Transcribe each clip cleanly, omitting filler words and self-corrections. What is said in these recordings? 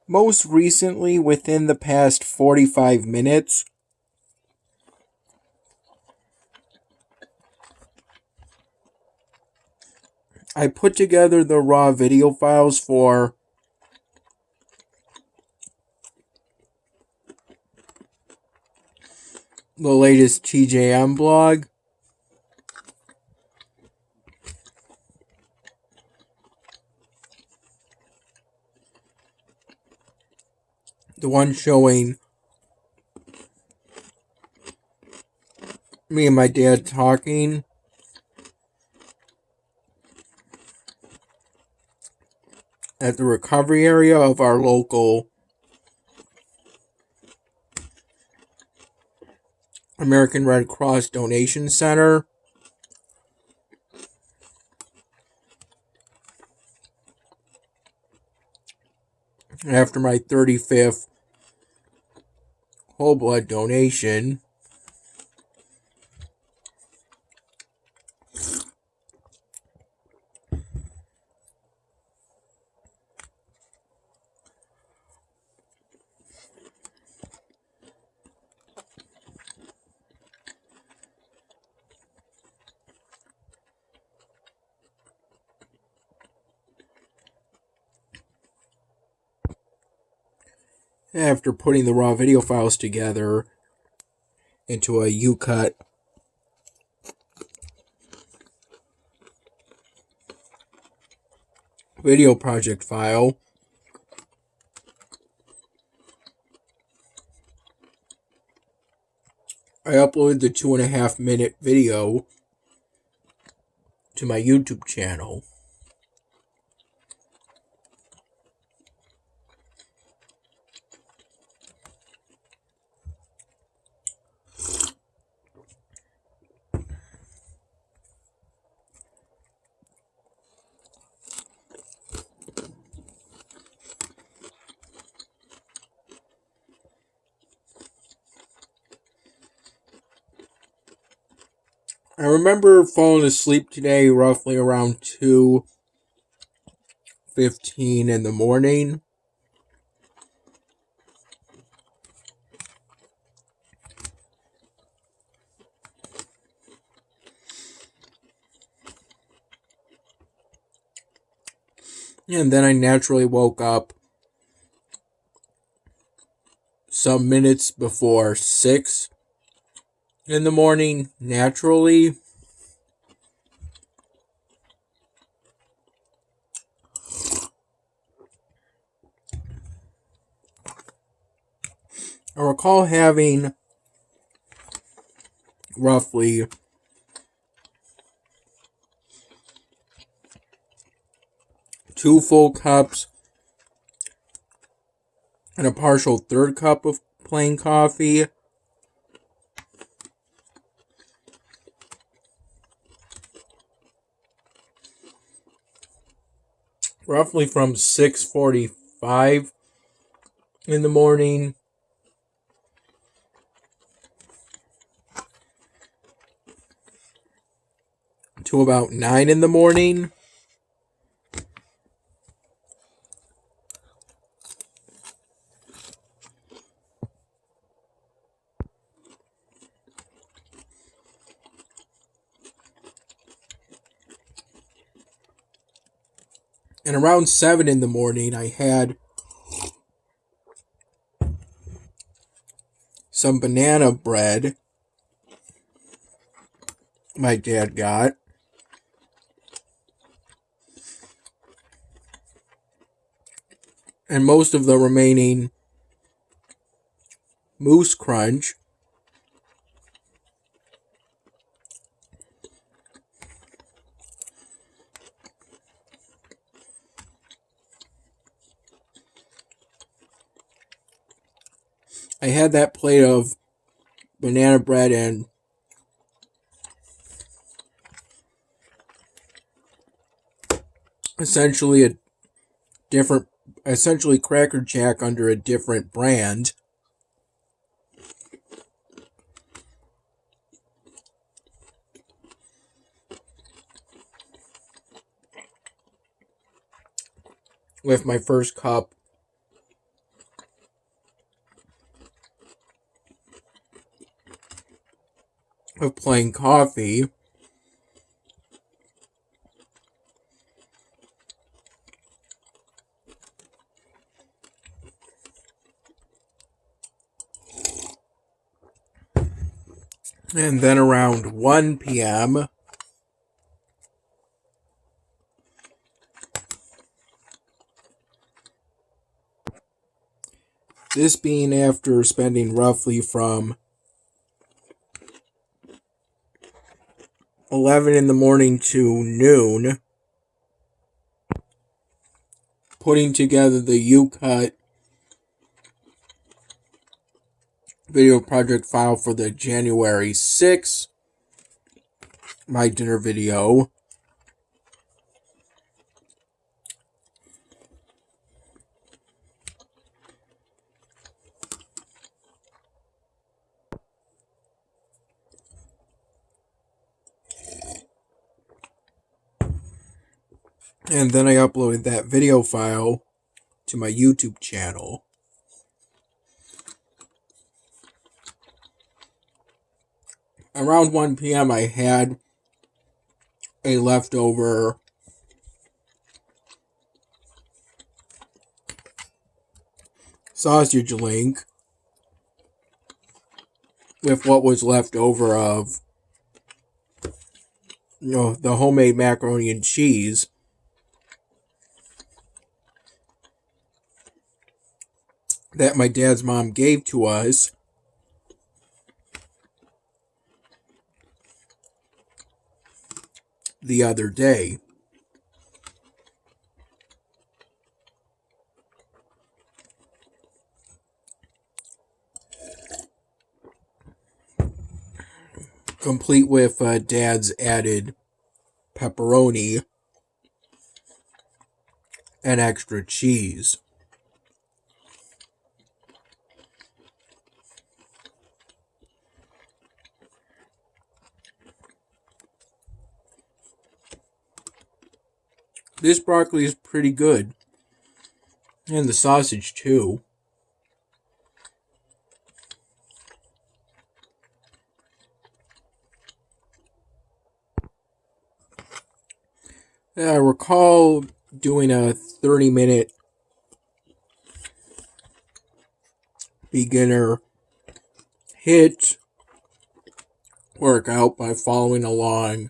Most recently, within the past 45 minutes, I put together the raw video files for the latest TJM blog. The one showing me and my dad talking at the recovery area of our local American Red Cross donation center. After my 35th whole blood donation. After putting the raw video files together into a U-cut video project file, I uploaded the 2.5-minute video to my YouTube channel. I remember falling asleep today roughly around 2:15 in the morning. And then I naturally woke up some minutes before 6 in the morning, naturally. I recall having roughly 2 full cups and a partial third cup of plain coffee. Roughly from 6:45 in the morning to about 9 in the morning. And around 7 in the morning, I had some banana bread my dad got. And most of the remaining Moose Crunch. I had that plate of banana bread and essentially Cracker Jack under a different brand. With my first cup of plain coffee. And then around 1 p.m., this being after spending roughly from 11 in the morning to noon putting together the U-Cut video project file for the January 6th my dinner video. And then I uploaded that video file to my YouTube channel. Around 1 p.m. I had a leftover sausage link with what was left over of the homemade macaroni and cheese that my dad's mom gave to us the other day. Complete with Dad's added pepperoni and extra cheese. This broccoli is pretty good. And the sausage too. I recall doing a 30-minute beginner HIIT workout by following along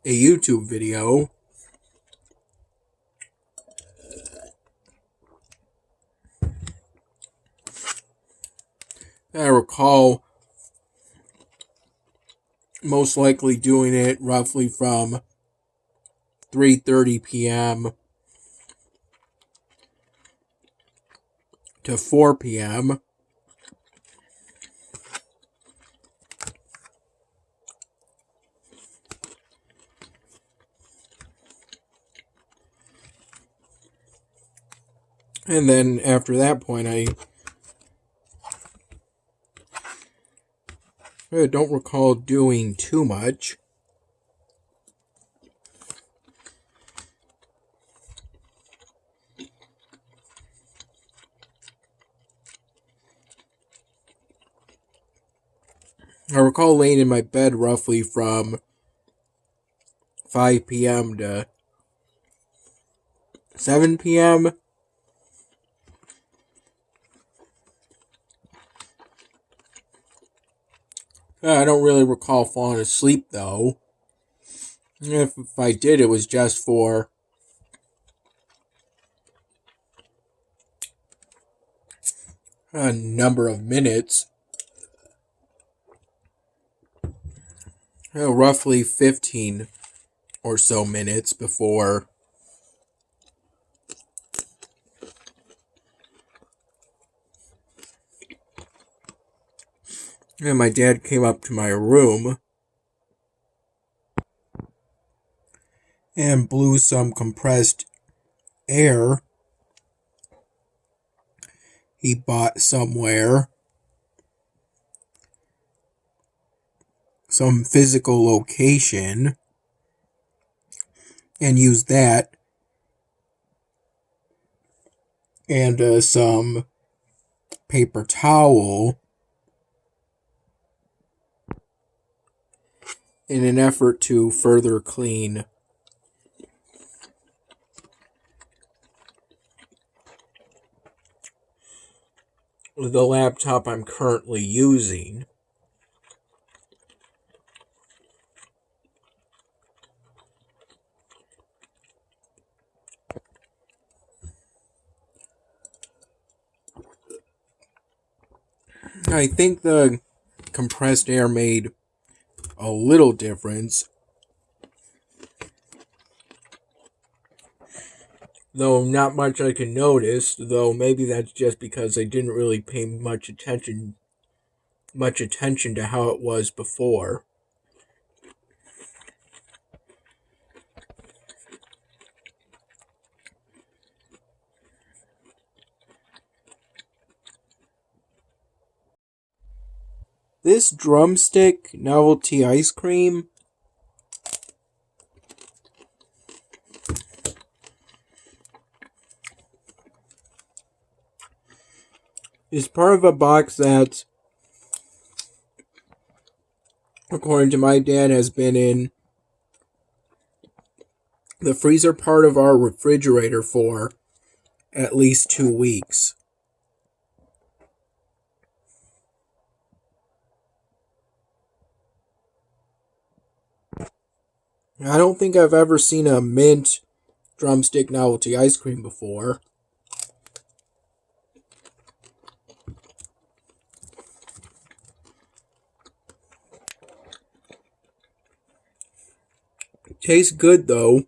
a YouTube video. I recall most likely doing it roughly from 3:30 p.m. to 4 p.m. And then after that point, I don't recall doing too much. I recall laying in my bed roughly from 5 p.m. to 7 p.m. I don't really recall falling asleep, though. If I did, it was just for a number of minutes. Roughly 15 or so minutes before my dad came up to my room and blew some compressed air he bought somewhere, some physical location, and used that and some paper towel in an effort to further clean the laptop I'm currently using. I think the compressed air made a little difference, though not much I can notice, though maybe that's just because I didn't really pay much attention to how it was before. This drumstick novelty ice cream is part of a box that, according to my dad, has been in the freezer part of our refrigerator for at least 2 weeks. I don't think I've ever seen a mint drumstick novelty ice cream before. It tastes good though.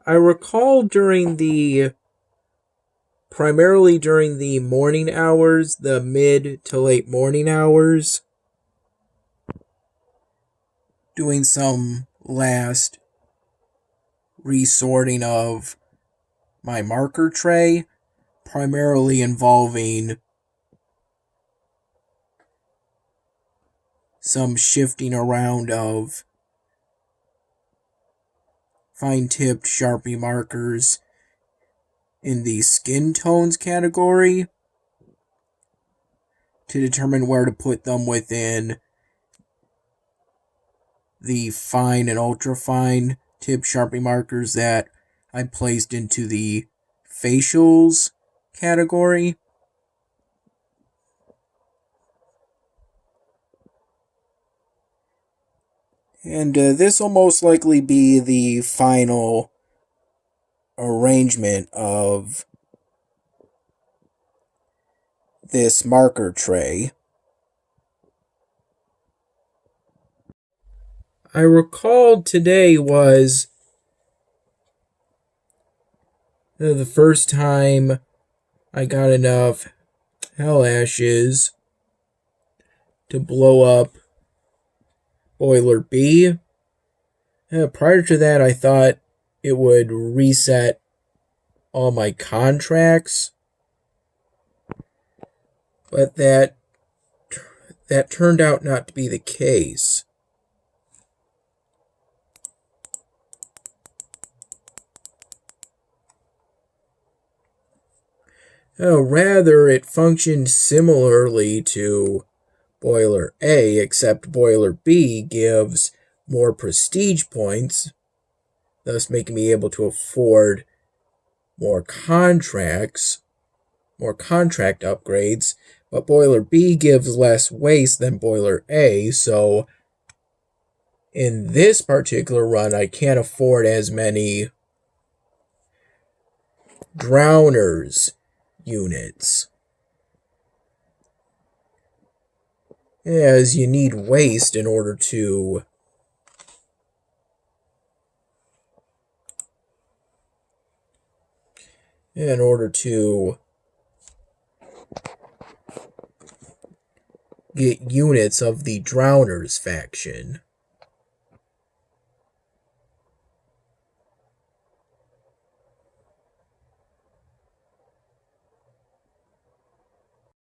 I recall primarily during the morning hours, the mid to late morning hours, doing some last resorting of my marker tray, primarily involving some shifting around of fine-tipped Sharpie markers in the skin tones category to determine where to put them within the fine and ultra-fine tip Sharpie markers that I placed into the facials category. And this will most likely be the final arrangement of this marker tray. I recalled today was the first time I got enough hell ashes to blow up Boiler B. Prior to that, I thought it would reset all my contracts, but that turned out not to be the case. Rather, it functioned similarly to Boiler A, except Boiler B gives more prestige points, thus making me able to afford more contract upgrades, but Boiler B gives less waste than Boiler A, so in this particular run, I can't afford as many Drowners units, as you need waste in order to get units of the Drowners faction.